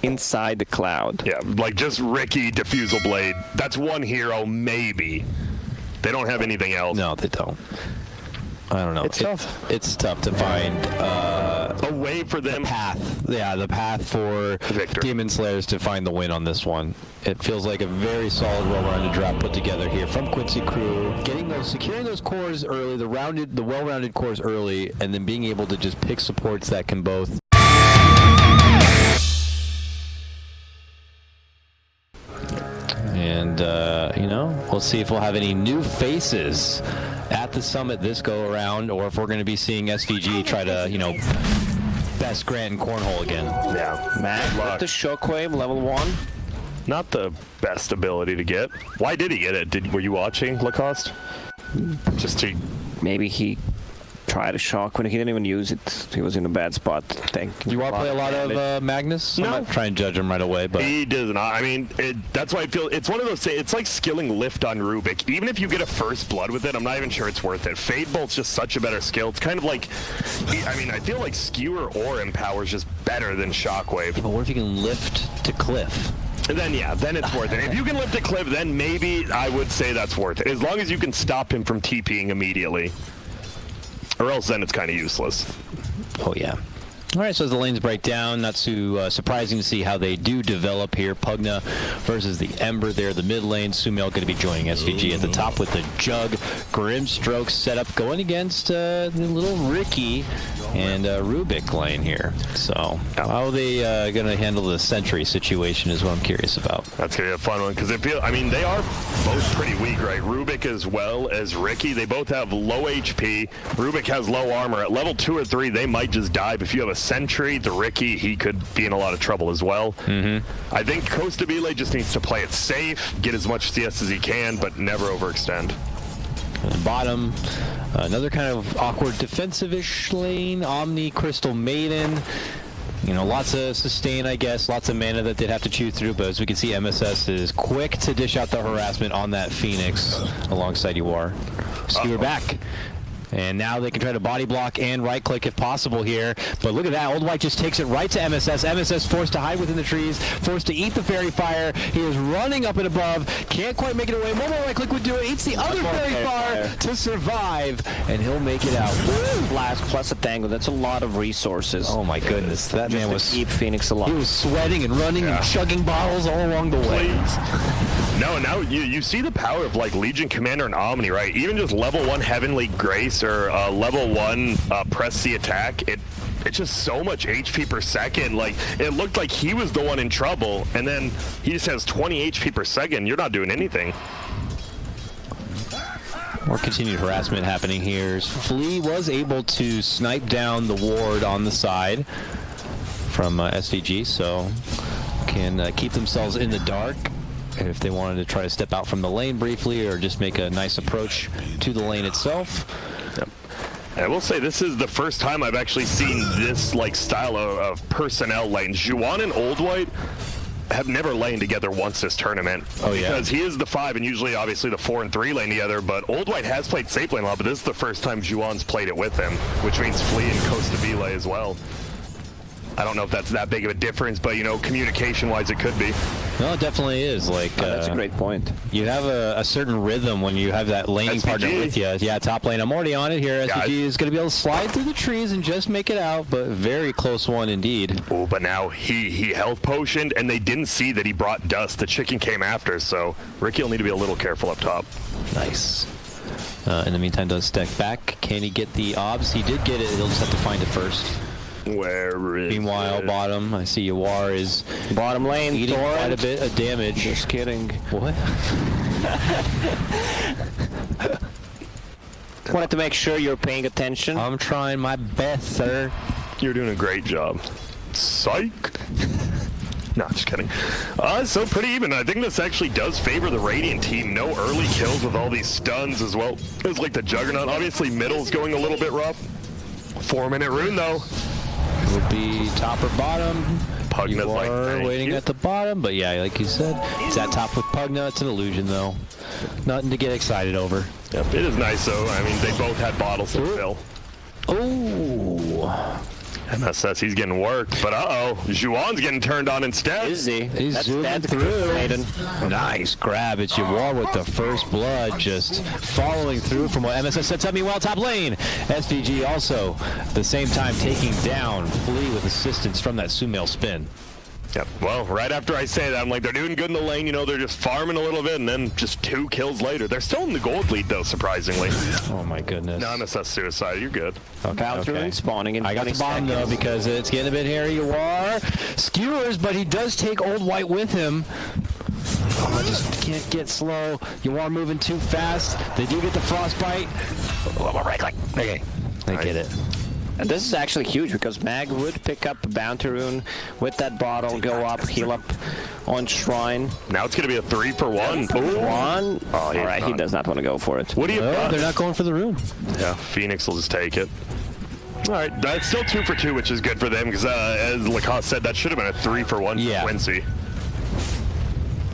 inside the cloud. Yeah, like just Ricky, Diffusal Blade. That's one hero, maybe. They don't have anything else. No, they don't. I don't know. It's tough. It's tough to find a way for them. The path. Yeah, the path for Demon Slayers to find the win on this one. It feels like a very solid, well-rounded draft put together here from Quincy crew. Securing those cores early, the well-rounded cores early, and then being able to just pick supports that can both. And, you know, we'll see if we'll have any new faces at the summit this go around, or if we're going to be seeing SVG try to, you know, best Grant and Cornhole again. Yeah. Matt, the Shockwave, level 1. Not the best ability to get. Why did he get it? Were you watching, Lacoste? Just to... Maybe he tried a shock when he didn't even use it. He was in a bad spot. You want to play a lot of Magnus? No. I'm not trying to judge him right away, but he does not. I mean, that's why I feel it's one of those. It's like skilling lift on Rubik. Even if you get a first blood with it, I'm not even sure it's worth it. Fade Bolt's just such a better skill. It's kind of like, I mean, I feel like Skewer or Empower is just better than Shockwave. Yeah, but what if you can lift to Cliff? And then yeah, then it's worth it. If you can lift a Cliff, then maybe I would say that's worth it. As long as you can stop him from TPing immediately. Or else then it's kind of useless. Oh, yeah. All right, so as the lanes break down, not too surprising to see how they do develop here. Pugna versus the Ember there, the mid lane. Sumail going to be joining SVG at the top with the Jug. Grimstroke setup going against the little Ricky and Rubik lane here. So how are they going to handle the Sentry situation is what I'm curious about. That's going to be a fun one because I mean, they are both pretty weak, right? Rubik as well as Ricky. They both have low HP. Rubik has low armor. At level 2 or 3, they might just die. But if you have a Sentry, the Ricky, he could be in a lot of trouble as well. I think Costabile just needs to play it safe, get as much CS as he can, but never overextend. Bottom, another kind of awkward defensive-ish lane. Omni, Crystal Maiden. You know, lots of sustain, I guess, lots of mana that they'd have to chew through, but as we can see, MSS is quick to dish out the harassment on that Phoenix alongside Yawar. Skewer back. And now they can try to body block and right click if possible here. But look at that, Old White just takes it right to MSS. MSS forced to hide within the trees, forced to eat the fairy fire. He is running up and above, can't quite make it away. One more right click would do it, eats the other fairy fire to survive, and he'll make it out. Flask plus a tango, that's a lot of resources. Oh my goodness, that just man was... keep Phoenix alive. He was sweating and running and chugging bottles all along the way. No, now you see the power of like Legion Commander and Omni, right? Even just level 1 Heavenly Grace or level 1 press the attack, it's just so much HP per second. Like, it looked like he was the one in trouble, and then he just has 20 HP per second. You're not doing anything. More continued harassment happening here. Flea was able to snipe down the ward on the side from SVG, so can keep themselves in the dark if they wanted to try to step out from the lane briefly or just make a nice approach to the lane itself. Yep. I will say this is the first time I've actually seen this like style of personnel lanes. Juwan and Old White have never laned together once this tournament. Oh, yeah. Because he is the 5 and usually obviously the 4 and 3 lane together, but Old White has played safe lane a lot, but this is the first time Juwan's played it with him, which means Flea and Costabile as well. I don't know if that's that big of a difference, but you know, communication-wise, it could be. No, it definitely is. Like that's a great point. You have a certain rhythm when you have that laning partner with you. Yeah, top lane. I'm already on it here. SVG is going to be able to slide through the trees and just make it out, but very close one indeed. Oh, but now he health potioned, and they didn't see that he brought dust. The chicken came after, so Ricky will need to be a little careful up top. Nice. In the meantime, does step back. Can he get the obs? He did get it. He'll just have to find it first. Where is Meanwhile, it? Bottom, I see Yawar is bottom lane, eating quite a bit of damage. Just kidding. What? Wanted to make sure you're paying attention. I'm trying my best, sir. You're doing a great job. Psych. No, just kidding. So pretty even. I think this actually does favor the Radiant team. No early kills with all these stuns as well. It's like the Juggernaut. Obviously, middle's going a little bit rough. 4-minute rune though. Will be top or bottom. Pugna's like waiting at the bottom, but yeah, like you said, it's at top with Pugna. It's an illusion though. Nothing to get excited over. Yep, it is nice though. I mean, they both had bottles to fill. Oh. MSS, he's getting worked, but uh-oh, Juwan's getting turned on instead. Is he? He's zooming through. Nice grab. It's Yawar with the first blood, just following through from what MSS sets up. Meanwhile, top lane, SVG also at the same time taking down Flea with assistance from that sumail spin. Yep. Well, right after I say that, I'm like, they're doing good in the lane. You know, they're just farming a little bit, and then just 2 kills later. They're still in the gold lead, though, surprisingly. Oh, my goodness. No, MSS suicide. You're good. Okay. Spawning in I got the bomb, though, because it's getting a bit hairy. Yawar skewers, but he does take Old White with him. Oh, just can't get slow. Yawar moving too fast. They do get the frostbite. Oh, right click. Okay. They get it. And this is actually huge because Mag would pick up a bounty rune with that bottle, go up, heal up on Shrine. Now it's going to be a 3-for-1. Ooh. One. Oh, all right, he does not want to go for it. What do you? They're not going for the rune. Yeah, Phoenix will just take it. All right, that's still 2-for-2, which is good for them because, as Lacoste said, that should have been a 3-for-1 for Quincy.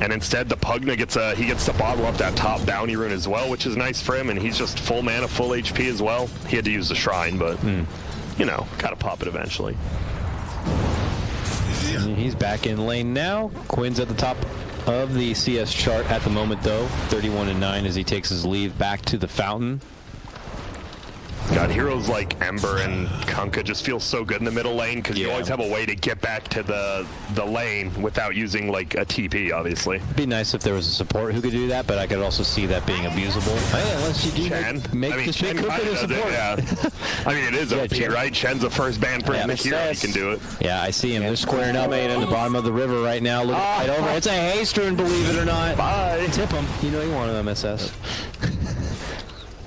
And instead, the Pugna gets the bottle up that top bounty rune as well, which is nice for him. And he's just full mana, full HP as well. He had to use the Shrine, but you know, gotta pop it eventually. He's back in lane now. Quinn's at the top of the CS chart at the moment, though. 31-9 as he takes his leave back to the fountain. God, heroes like Ember and Kunkka just feel so good in the middle lane because you always have a way to get back to the lane without using like a TP, obviously. It'd be nice if there was a support who could do that, but I could also see that being abusable. Hey, unless you do make Kunkka a support. Yeah. I mean, it is OP, right? Shen's a first ban for him here. He can do it. Yeah, I see him. They're squaring up in the bottom of the river right now. Look right over. It's a haste rune, believe it or not. Bye. Tip him. You know you want an MSS.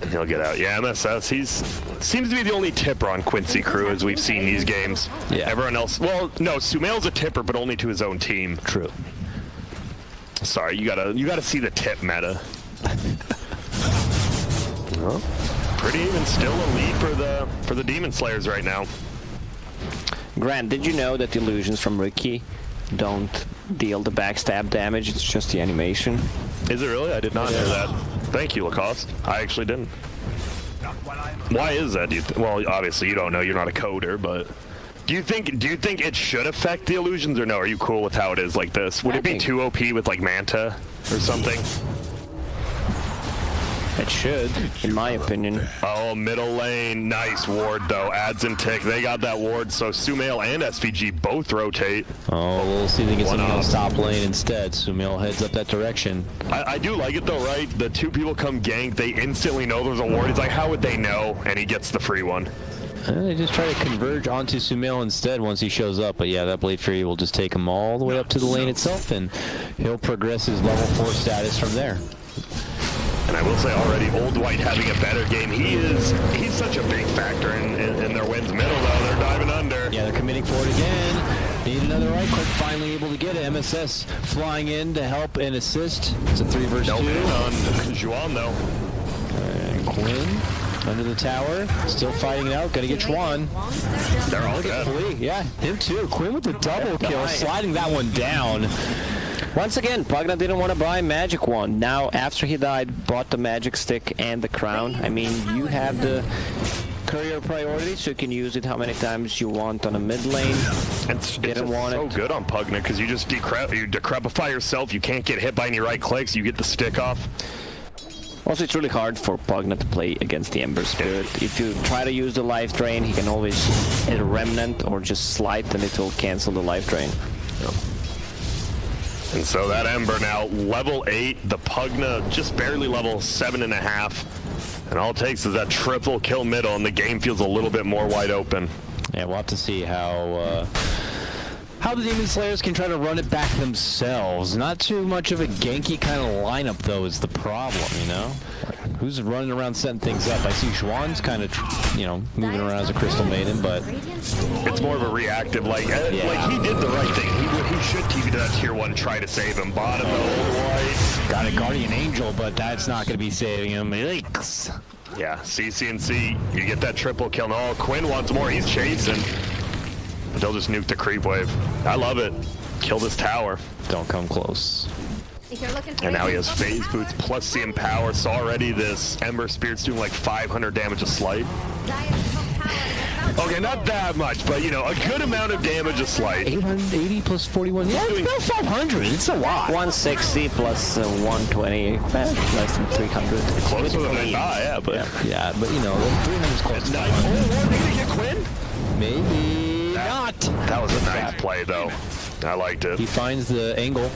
He'll get out. Yeah, MSS, seems to be the only tipper on Quincy crew as we've seen these games. Yeah. Everyone else, well, no, Sumail's a tipper, but only to his own team. True. Sorry, you gotta see the tip meta. Well, pretty even still a lead for the Demon Slayers right now. Grant, did you know that the illusions from Ricky don't deal the backstab damage? It's just the animation. Is it really? I did not know that. Thank you, Lacoste. I actually didn't. Why is that? Well, obviously you don't know. You're not a coder, but do you think it should affect the illusions or no? Are you cool with how it is like this? Would it be too OP with like Manta or something? It should, in my opinion. Oh, middle lane. Nice ward, though. Adds and tick. They got that ward, so Sumail and SVG both rotate. Oh, we'll see if they get something else top lane instead. Sumail heads up that direction. I do like it, though, right? The 2 people come gank. They instantly know there's a ward. He's like, how would they know? And he gets the free one. They just try to converge onto Sumail instead once he shows up. But yeah, that Blade Fury will just take him all the way up to the lane itself, and he'll progress his level 4 status from there. And I will say already, Old White having a better game. He's such a big factor in their wins middle, though. They're diving under. Yeah, they're committing forward again. Need another right click, finally able to get it. MSS flying in to help and assist. It's a 3 versus 2. On Juwan, though. And Quinn under the tower, still fighting it out. Gonna get Juwan. They're all dead. Yeah, him too. Quinn with the double kill, sliding that one down. Once again, Pugna didn't want to buy Magic Wand. Now, after he died, bought the Magic Stick and the Crown. I mean, you have the courier priority, so you can use it how many times you want on a mid lane. It's so good on Pugna because you just decrepify yourself. You can't get hit by any right clicks. You get the stick off. Also, it's really hard for Pugna to play against the Ember Spirit. If you try to use the life drain, he can always hit a Remnant or just Slight and it will cancel the life drain. Yep. And so that Ember now level 8, the Pugna just barely level 7.5. And all it takes is that triple kill middle and the game feels a little bit more wide open. Yeah, we'll have to see how the Demon Slayers can try to run it back themselves. Not too much of a ganky kind of lineup, though, is the problem, you know? Who's running around setting things up? I see Juwan's kind of, moving around as a Crystal Maiden, but it's more of a reactive, like he did the right thing. He should TP to that tier 1, try to save him. Bottom, the Old White. Got a Guardian Angel, but that's not going to be saving him. Yikes. Yeah, CCnC, you get that triple kill. No, Quinn wants more. He's chasing. But they'll just nuke the creep wave. I love it. Kill this tower. Don't come close. And now he has phase boots plus the empower. So already this Ember Spirit's doing like 500 damage a slight. Okay, not that much, but you know, a good amount of damage a slight. 880 plus 41. Yeah, it's about 500. It's a lot. 160 plus 120, less than 300. Closer than I thought, yeah, but... Yeah, but you know, 300 is close to Nice. 500. Oh, are they gonna get Quinn? Maybe not. That was a nice play, though. I liked it. He finds the angle.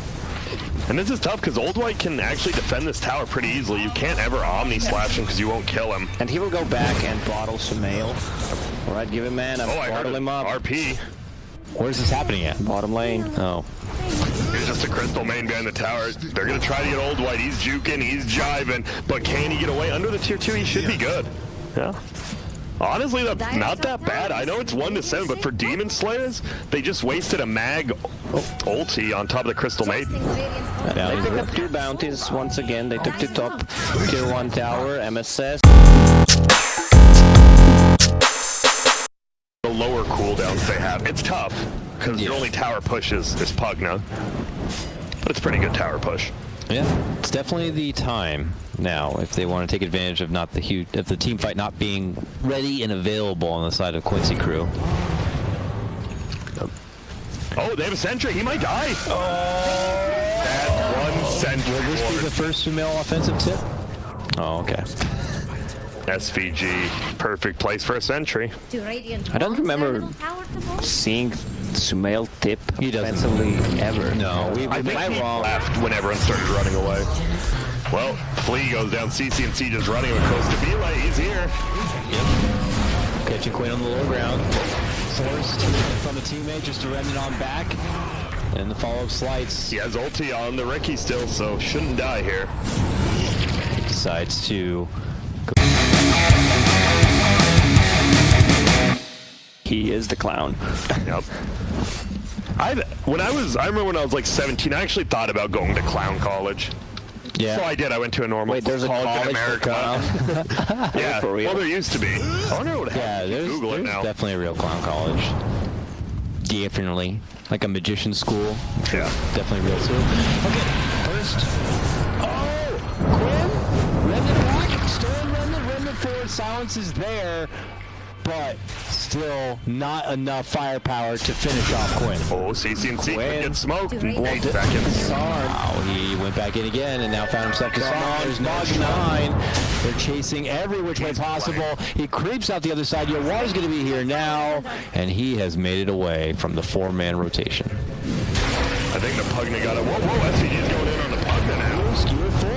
And this is tough because Old White can actually defend this tower pretty easily. You can't ever Omni slash him because you won't kill him. And he will go back and bottle Sumail. Alright, give him mana, Oh, I heard bottle it. him up. RP. Where's this happening at? Bottom lane. Oh. There's just a crystal main behind the tower. They're going to try to get Old White. He's juking, he's jiving. But can he get away? Under the tier 2, he should be good. Yeah. Honestly, not that bad. I know it's 1-7, but for Demon Slayers, they just wasted a mag ulti on top of the Crystal Maiden. They picked up 2 bounties once again. They took the top tier 1 tower, MSS. The lower cooldowns they have. It's tough, because your only tower push is Pugna. But it's a pretty good tower push. Yeah, it's definitely the time now if they want to take advantage of if the team fight not being ready and available on the side of Quincy crew. Oh, they have a sentry. He might die. Oh, that one sentry. Will this be the first female offensive tip? Oh, okay. SVG, perfect place for a sentry. I don't remember seeing Sumail tip offensively ever. No, I think he left when everyone started running away. Well, Flea goes down. CCnC just running with close to Belay. He's here. Yep. Catching Quinn on the low ground. Forced from a teammate, just a remnant on back. And the follow-up slides. He has ulti on the Ricky still, so shouldn't die here. He decides to... He is the clown. Yep. I remember when I was like 17, I actually thought about going to clown college. Yeah. So I did. I went to a normal There's a college in America. Yeah. For real? Well, there used to be. I wonder what happened. Yeah, Google it now. definitely a real clown college. Definitely. Like a magician school. Yeah. Definitely real too. Okay, first. Oh! Quinn! Remnant back! Stolen remnant forward. Silence is there. But still not enough firepower to finish off Quinn. Oh, CCnC Quinn. get smoked in 8 Won't it- seconds. Wow, he went back in again and now found himself disarmed. There's Nog 9. They're chasing every which way possible. He creeps out the other side. Yawar's going to be here now, and he has made it away from the 4-man rotation. I think the Pugna got it. Whoa, SVG's going in on the Pugna now. Skew it forward.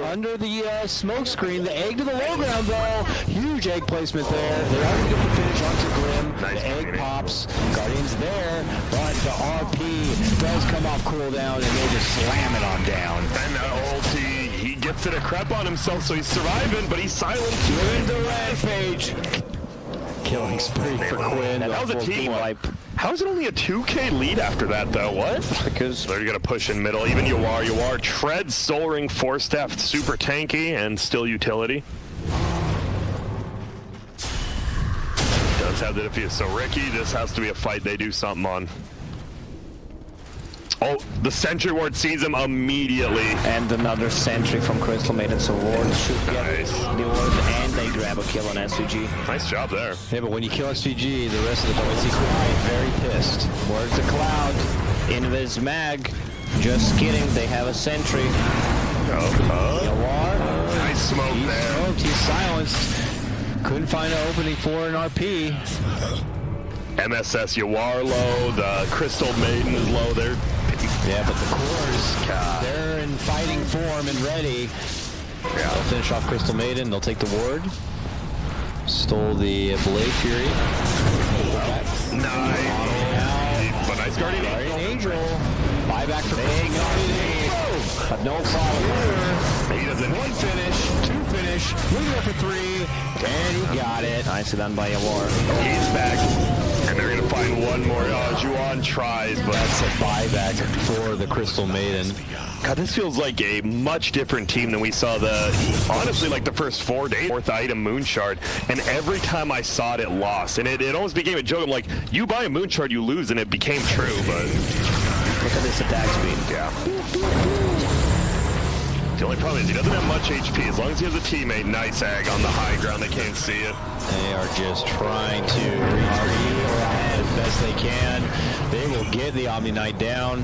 Under the smoke screen. The egg to the low ground, though. Huge egg placement there. They're already going to finish onto Grim. Nice the egg community. pops. Guardian's there, but the RP does come off cooldown, and they just slam it on down. And ulti, he gets it a crep on himself, so he's surviving, but he's silenced. Doing the rampage. Killing spree for Quinn. That was a team wipe. How is it only a 2K lead after that, though? What? Because They're going to push in middle. Even Yawar treads Soul Ring, 4-staff, super tanky, and still utility. Does have the defeat. So Ricky, this has to be a fight they do something on. Oh, the Sentry Ward sees him immediately. and another sentry from Crystal Maiden, so Ward should get Nice. the Ward, and they grab a kill on SVG. Nice job there. Yeah, but when you kill SVG, the rest of the Quincy crew are very pissed. Where's the cloud? Invis mag. Just kidding, they have a sentry. Yawar. Nice smoke He's there. smoked, he's silenced. Couldn't find an opening for an RP. MSS Yawar low, the Crystal Maiden is low there. Yeah, but the cores, they're in fighting form and ready. Yeah. They'll finish off Crystal Maiden, they'll take the ward. Stole the Blade Fury. Nice. But nice Guardian Guardian Angel. Angel. Buyback for Guardian Angel. But no follow here. He doesn't. One finish, 2 finish, looking up for 3, and he got it. Nicely done by Yawar. He's back. And they're going to find one more. Juan tries, but That's a buyback for the Crystal Maiden. God, this feels like a much different team than we saw honestly, like the first 4 days. 4th item, Moonshard. And every time I saw it, it lost. And it almost became a joke. I'm like, you buy a Moonshard, you lose, and it became true, but... Look at this attack speed. Yeah. The only problem is he doesn't have much HP. As long as he has a teammate, nice egg on the high ground. They can't see it. They are just trying to retrieve as best they can. They will get the Omni Knight down,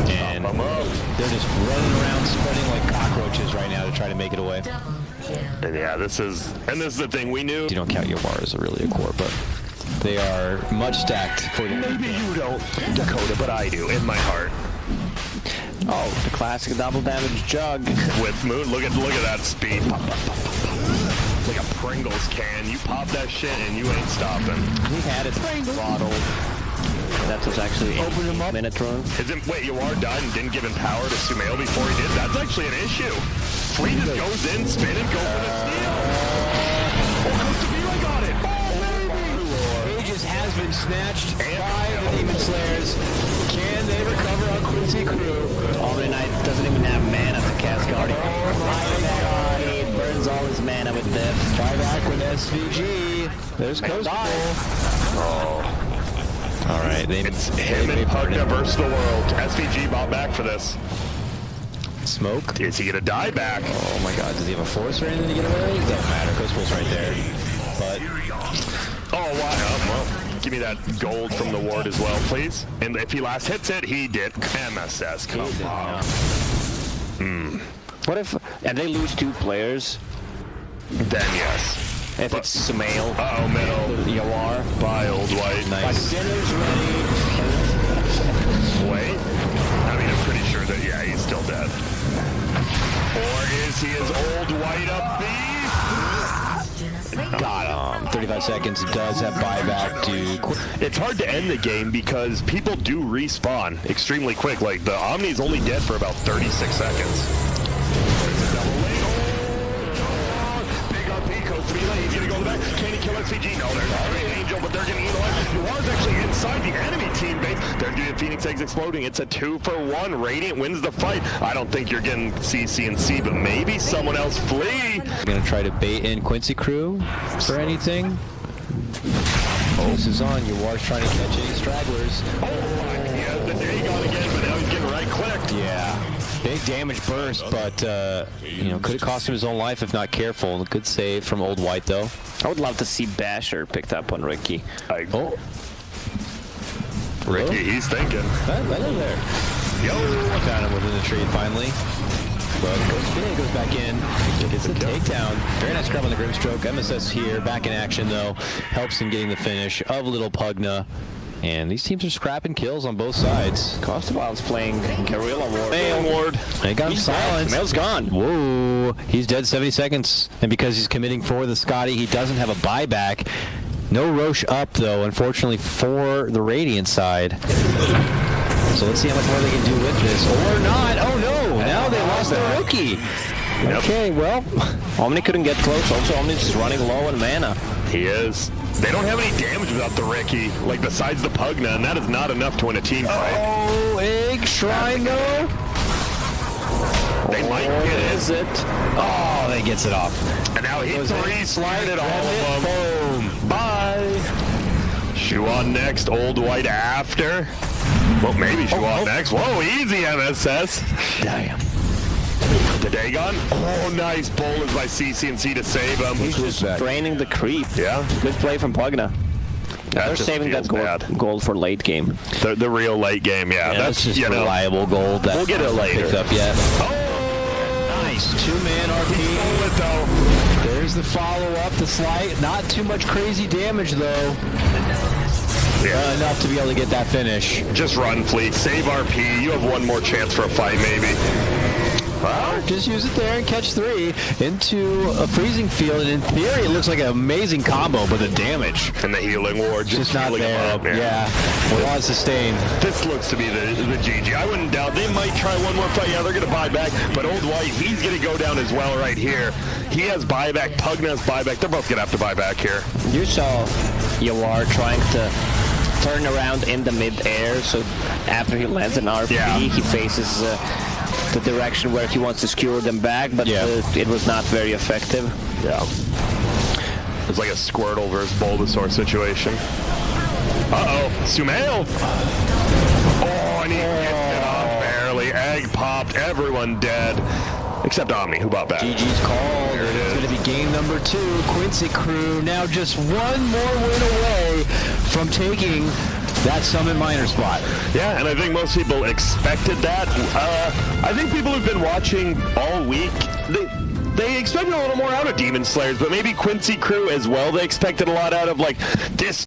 and they're just running around, spreading like cockroaches right now to try to make it away. And yeah, this is the thing we knew. You don't count Yawar as really a core, but they are much stacked for the. Maybe you don't, Dakota, but I do in my heart. Oh, the classic double damage jug. With Moon, look at that speed. Pop, pop, pop, pop, pop. Like a Pringles can. You pop that shit and you ain't stopping. He had it throttled. That was actually open him up. Minute run. Wait, Yawar died and didn't give him power to Sumail before he did? That's actually an issue. Flea just goes in, spin, and go for the steal. Oh, close to me, I got it. Oh, baby. Aegis has been snatched by the Demon Slayers. Can they recover on Quincy crew? Omni Knight doesn't even have mana to cast Guardian. Oh my god, he burns all his mana with this. Try back with SVG. There's Coast. Oh. All right, it's him and Pugna versus the world. SVG bought back for this. Smoke. Is he gonna die back? Oh my god, does he have a force or anything to get away? It doesn't matter, Coastful's right there. But oh wow, well, give me that gold from the ward as well, please. And if he last hits it, he did. MSS, come on. What if, and they lose 2 players? Then yes. If it's Sumail. Uh-oh, middle. Yawar. Bye, Old White. nice. Sinner's ready. Wait. I mean, I'm pretty sure that, yeah, he's still dead. Or is he as Old White up these? Got him. 35 seconds. Does have buyback to. It's hard to end the game because people do respawn extremely quick. Like, the Omni's only dead for about 36 seconds. He's gonna go to the back. Can he kill SVG? No, there's already an Angel, but they're getting eaten. Yawar's actually inside the enemy team base. They're getting Phoenix Eggs exploding. It's a 2-for-1. Radiant wins the fight. I don't think you're getting CCnC, but maybe someone else flee. We're gonna try to bait in Quincy crew for anything. This is on. Yawar's trying to catch any stragglers. Oh, he has the Dagon again, but now he's getting right-clicked. Yeah. Big damage burst, but you know, could have cost him his own life if not careful. Good save from Old White, though. I would love to see Basher picked up on Ricky. Oh, Ricky, he's thinking. right there. Yo, Found him within the tree finally. But he goes back in. Gets the takedown. Very nice grab on the Grimstroke. MSS here, back in action though. Helps in getting the finish of Little Pugna. And these teams are scrapping kills on both sides. Costabal's playing Guerrilla Ward. Mail Ward. They got him silenced. Mail's gone. Whoa. He's dead 70 seconds. And because he's committing for the Scotty, he doesn't have a buyback. No Roche up, though, unfortunately, for the Radiant side. So let's see how much more they can do with this. Or not. Oh, no. Now they lost their rookie. Yep. Okay, well, Omni couldn't get close. Also, Omni's running low on mana. He is. They don't have any damage without the Ricky, like besides the Pugna, and that is not enough to win a team fight. Oh, Egg Shrine, though. They might get it. Is it? Oh, they gets it off. And now he three-slided all of them. Boom. Bye. Shuan next, Old White after. Well, maybe Shuan next. Whoa, easy MSS. Damn. The Dagon. Oh, nice bowlers by CCnC to save him. He's just draining the creep. Yeah. Good play from Pugna. They're just saving that gold for late game. The real late game, yeah. That's just you know, reliable gold. That we'll get it later. Picked up yet. Oh, Nice. 2-man RP. stole it though. There's the follow-up, the slight. Not too much crazy damage, though. Yeah. Enough to be able to get that finish. Just run, Fleet. Save RP. You have one more chance for a fight, maybe. Well, just use it there and catch 3 into a freezing field. And in theory, it looks like an amazing combo, but the damage And the healing ward just not healing him there. up, Yeah. We're on sustain. This looks to be the GG. I wouldn't doubt they might try one more fight. Yeah, they're going to buy back. But Old White, he's going to go down as well right here. He has buyback. Pugna has buyback. They're both going to have to buy back here. You saw Yawar trying to turn around in the mid-air, so after he lands an RP, he faces the direction where he wants to skewer them back, but it was not very effective. Yeah. It's like a Squirtle versus Bulbasaur situation. Uh-oh. Sumail. Oh, and he gets it off barely. Egg popped. Everyone dead. Except Omni, who bought back. GG's called. It's going to be game number 2. Quincy crew now just one more win away from taking that Summit Miner spot. Yeah, and I think most people expected that. I think people who've been watching all week, they expected a little more out of Demon Slayers, but maybe Quincy crew as well. They expected a lot out of like this.